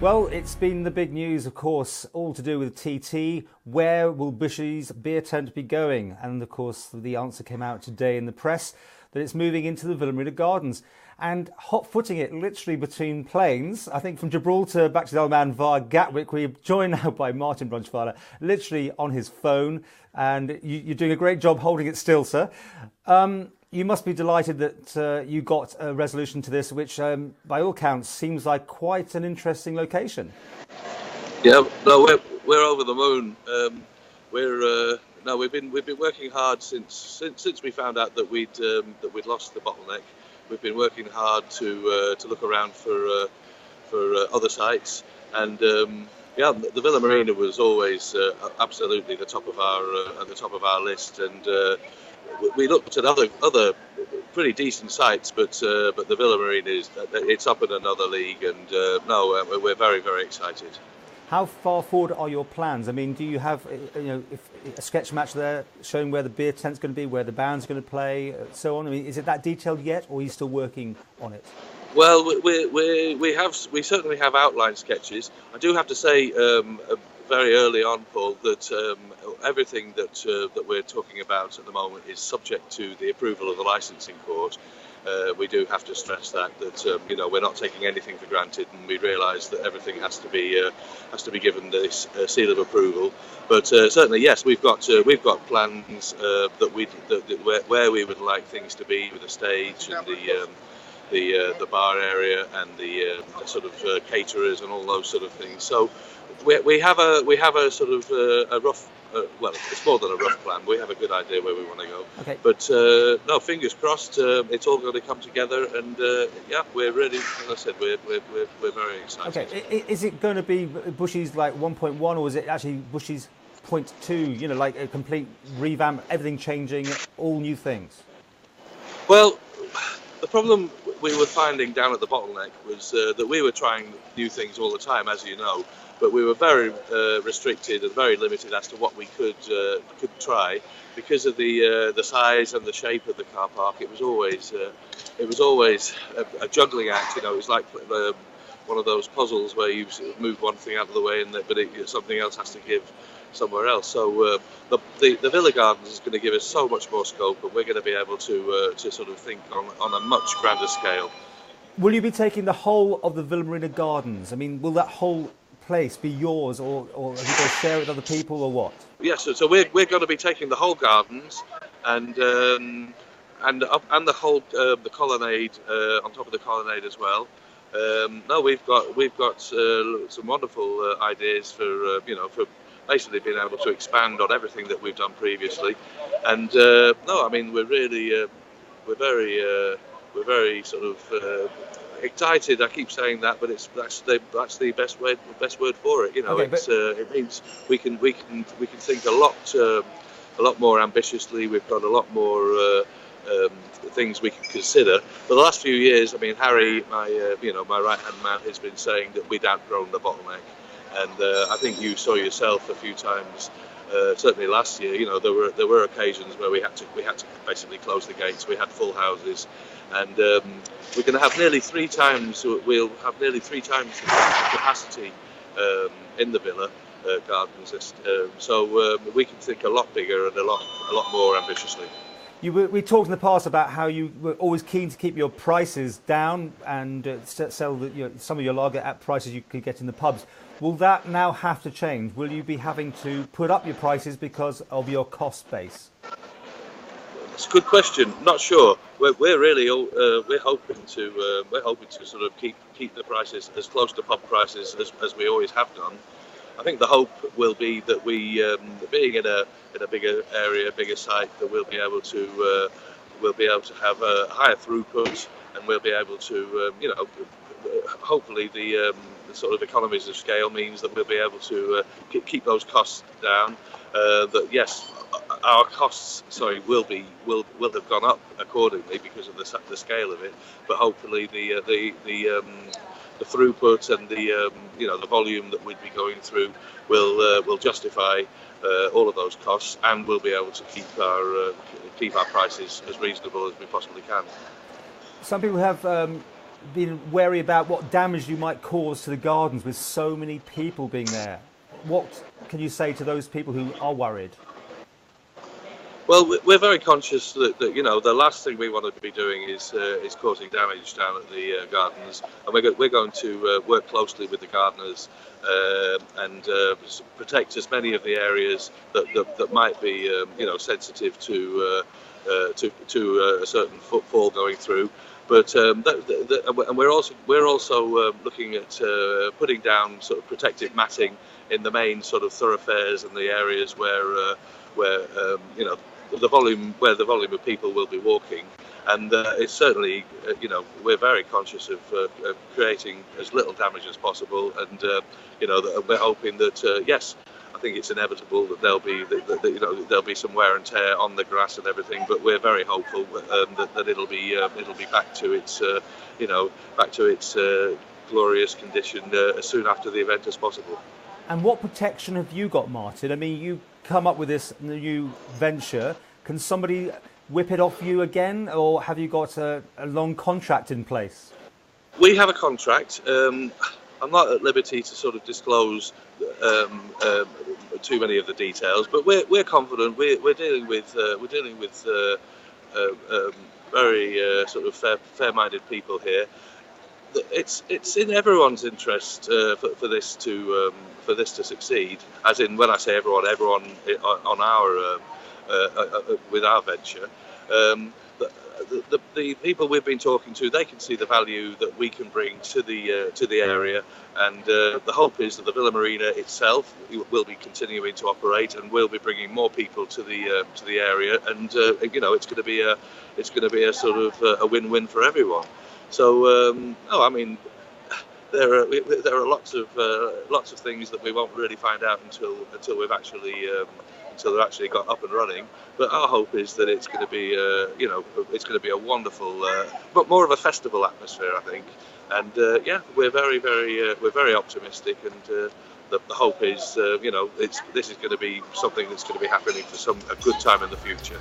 Well, it's been the big news, of course, all to do with TT. Where will Bushy's beer tent be going? And of course, the answer came out today in the press that it's moving into the Villa Marina Gardens and hot-footing it literally between planes. I think from Gibraltar back to the Isle of Man via Gatwick. We're joined now by Martin Brunnschweiler, literally on his phone. And you're doing a great job holding it still, sir. You must be delighted that you got a resolution to this, which, by all counts, seems like quite an interesting location. Yeah, no, we're over the moon. We've been working hard since we found out that we'd lost the bottleneck. We've been working hard to look around for other sites, and the Villa Marina was always absolutely the top of our list, and we looked at other pretty decent sites, but the Villa Marina it's up in another league, and we're very, very excited. How far forward are your plans? I mean, do you have a sketch match there showing where the beer tent's going to be, where the band's going to play, so on? I mean, is it that detailed yet, or are you still working on it? Well, we certainly have outline sketches. I do have to say very early on, Paul, that everything that we're talking about at the moment is subject to the approval of the licensing court. We do have to stress that we're not taking anything for granted, and we realise that everything has to be given this seal of approval. But certainly, yes, we've got plans where we would like things to be, with the stage and the bar area and the sort of caterers and all those sort of things. So we have a sort of a rough. Well, it's more than a rough plan. We have a good idea where we want to go. Okay. But no, fingers crossed. It's all going to come together, and we're ready. As I said, we're very excited. Okay. Is it going to be Bushy's like 1.1, or is it actually Bushy's 0.2? Like a complete revamp, everything changing, all new things. Well, the problem we were finding down at the bottleneck was that we were trying new things all the time, as you know. But we were very restricted and very limited as to what we could try because of the size and the shape of the car park. It was always a juggling act. It was like one of those puzzles where you move one thing out of the way, but something else has to give somewhere else. So the Villa Gardens is going to give us so much more scope, and we're going to be able to sort of think on a much grander scale. Will you be taking the whole of the Villa Marina Gardens? I mean, will that whole place be yours, or have you got to share it with other people, or what? Yes, so we're going to be taking the whole gardens and the whole the colonnade on top of the colonnade as well. We've got some wonderful ideas for basically being able to expand on everything that we've done previously, and we're really we're very sort of excited. I keep saying that, but that's the best word for it. It means we can think a lot more ambitiously. We've got a lot more things we can consider. For the last few years, I mean, Harry, my right hand man, has been saying that we'd outgrown the bottleneck, and I think you saw yourself a few times. Certainly last year, there were occasions where we had to basically close the gates. We had full houses, and we're going to have nearly three times. We'll have nearly three times the capacity in the Villa Gardens. So we can think a lot bigger and a lot more ambitiously. We talked in the past about how you were always keen to keep your prices down and sell some of your lager at prices you could get in the pubs. Will that now have to change? Will you be having to put up your prices because of your cost base? It's a good question. Not sure. We're really we're hoping to sort of keep the prices as close to pub prices as we always have done. I think the hope will be that we, being in a bigger area, bigger site, that we'll be able to have a higher throughput, and we'll be able to hopefully the sort of economies of scale means that we'll be able to keep those costs down. That yes, our costs will have gone up accordingly because of the scale of it, but hopefully the throughput and the volume that we'd be going through will justify all of those costs, and we'll be able to keep our prices as reasonable as we possibly can. Some people have been wary about what damage you might cause to the gardens with so many people being there. What can you say to those people who are worried? Well, we're very conscious that the last thing we want to be doing is causing damage down at the gardens, and we're going to work closely with the gardeners and protect as many of the areas that might be sensitive to a certain footfall going through. But and we're also looking at putting down sort of protective matting in the main sort of thoroughfares and the areas where the volume of people will be walking, and it's certainly we're very conscious of creating as little damage as possible, and we're hoping that yes, I think it's inevitable that there'll be some wear and tear on the grass and everything, but we're very hopeful that it'll be back to its glorious condition as soon after the event as possible. And what protection have you got, Martin? I mean, you come up with this new venture. Can somebody whip it off you again, or have you got a long contract in place? We have a contract. I'm not at liberty to sort of disclose too many of the details, but we're confident. We're dealing with very sort of fair-minded people here. It's in everyone's interest for this to succeed. As in, when I say everyone on our with our venture. The people we've been talking to, they can see the value that we can bring to the area, and the hope is that the Villa Marina itself will be continuing to operate, and we'll be bringing more people to the area, and it's going to be a sort of a win-win for everyone. So I mean, there are lots of things that we won't really find out until we've actually until they're actually got up and running. But our hope is that it's going to be it's going to be a wonderful, but more of a festival atmosphere, I think. And we're very optimistic, and the hope is this is going to be something that's going to be happening for a good time in the future.